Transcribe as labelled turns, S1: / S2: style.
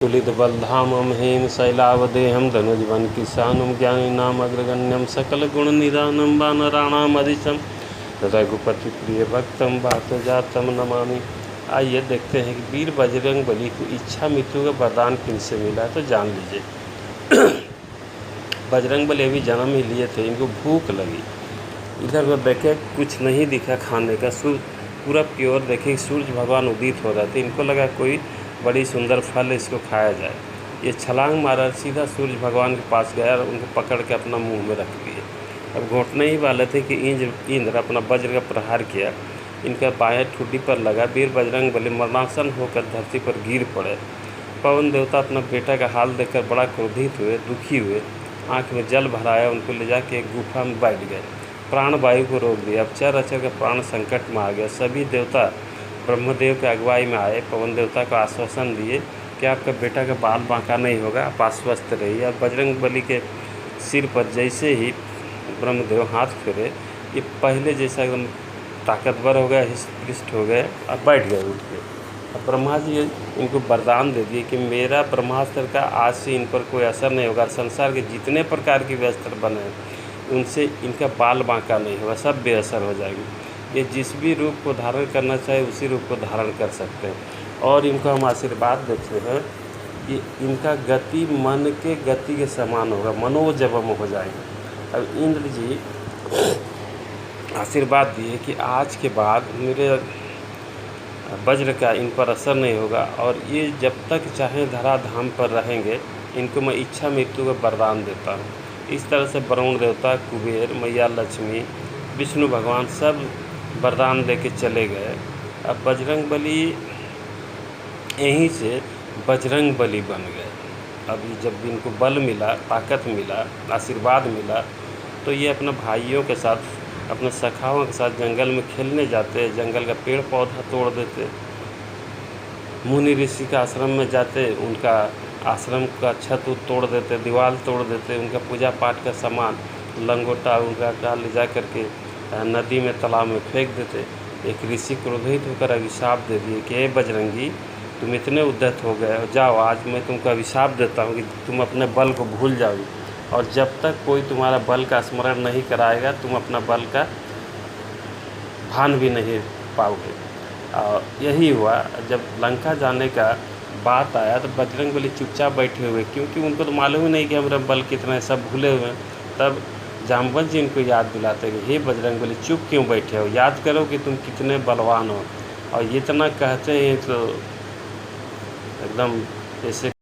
S1: तुलितबलधामं हेम शैलावदेहं धनुजवन किशानं ज्ञानिनाम् अग्रगण्यं सकलगुणनिधानं वानराणामधीशं रघुपति प्रिय भक्तम वातजातम नमामि। आइए देखते हैं कि वीर बजरंग बली को इच्छा मृत्यु का वरदान किनसे मिला, तो जान लीजिए। बजरंग बली अभी जन्म ही लिए थे, इनको भूख लगी। इधर उधर देखे कुछ नहीं दिखा खाने का, पूरब की ओर देखे सूर्य भगवान उदित हो रहे थे। इनको लगा कोई बड़ी सुंदर फल इसको खाया जाए। ये छलांग मारा, सीधा सूर्य भगवान के पास गया और उनको पकड़ के अपना मुंह में रख लिए। अब घोटने ही वाले थे कि इंद्र अपना वज्र का प्रहार किया, इनका बाएं ठुड्डी पर लगा। वीर बजरंग बली मरणासन होकर धरती पर गिर पड़े। पवन देवता अपना बेटा का हाल देखकर बड़ा क्रोधित हुए, दुखी हुए, आँख में जल भराया, उनको ले जाके एक गुफा में बैठ गए। प्राण वायु को रोक दिया। अब चर अचर का प्राण संकट में आ गया। सभी देवता ब्रह्मदेव के अगुवाई में आए, पवन देवता को आश्वासन दिए कि आपका बेटा का बाल बांका नहीं होगा, आप आश्वस्त रहिए। अब बजरंग बली के सिर पर जैसे ही ब्रह्मदेव हाथ फेरे, ये पहले जैसा एकदम ताकतवर हो गए, हृष्ट हो गए, अब बैठ गए उठ के। अब ब्रह्मा जी इनको वरदान दे दिए कि मेरा ब्रह्मास्त्र का आज से इन पर कोई असर नहीं होगा। संसार के जितने प्रकार के भी अस्त्र बने उनसे इनका बाल बांका नहीं होगा, सब बेअसर हो जाएगी। ये जिस भी रूप को धारण करना चाहे उसी रूप को धारण कर सकते हैं। और इनको हम आशीर्वाद देते हैं कि इनका गति मन के गति के समान होगा, मनोजवम हो जाएंगे। अब इंद्र जी आशीर्वाद दिए कि आज के बाद मेरे वज्र का इन पर असर नहीं होगा और ये जब तक चाहे धराधाम पर रहेंगे, इनको मैं इच्छा मृत्यु का वरदान देता हूँ। इस तरह से वरुण देवता, कुबेर, मैया लक्ष्मी, विष्णु भगवान सब वरदान दे के चले गए। अब बजरंग बली यहीं से बजरंग बली बन गए। अभी जब इनको बल मिला, ताकत मिला, आशीर्वाद मिला, तो ये अपने भाइयों के साथ, अपने सखाओं के साथ जंगल में खेलने जाते, जंगल का पेड़ पौधा तोड़ देते, मुनि ऋषि का आश्रम में जाते, उनका आश्रम का छत तोड़ देते, दीवार तोड़ देते, उनका पूजा पाठ का सामान लंगोटा उनका का ले जा करके नदी में, तालाब में फेंक देते। एक ऋषि क्रोधित होकर अभिशाप दे दिए कि हे बजरंगी, तुम इतने उद्धत हो गए हो, जाओ आज मैं तुमको अभिशाप देता हूँ कि तुम अपने बल को भूल जाओगे और जब तक कोई तुम्हारा बल का स्मरण नहीं कराएगा तुम अपना बल का भान भी नहीं पाओगे। और यही हुआ। जब लंका जाने का बात आया तो बजरंग बली चुपचाप बैठे हुए, क्योंकि उनको तो मालूम ही नहीं कि हमारा बल कितना है, सब भूले हुए हैं। तब जाम्बवंत जी इनको याद दिलाते कि हे बजरंग बली, चुप क्यों बैठे हो, याद करो कि तुम कितने बलवान हो। और ये इतना कहते हैं तो एकदम जैसे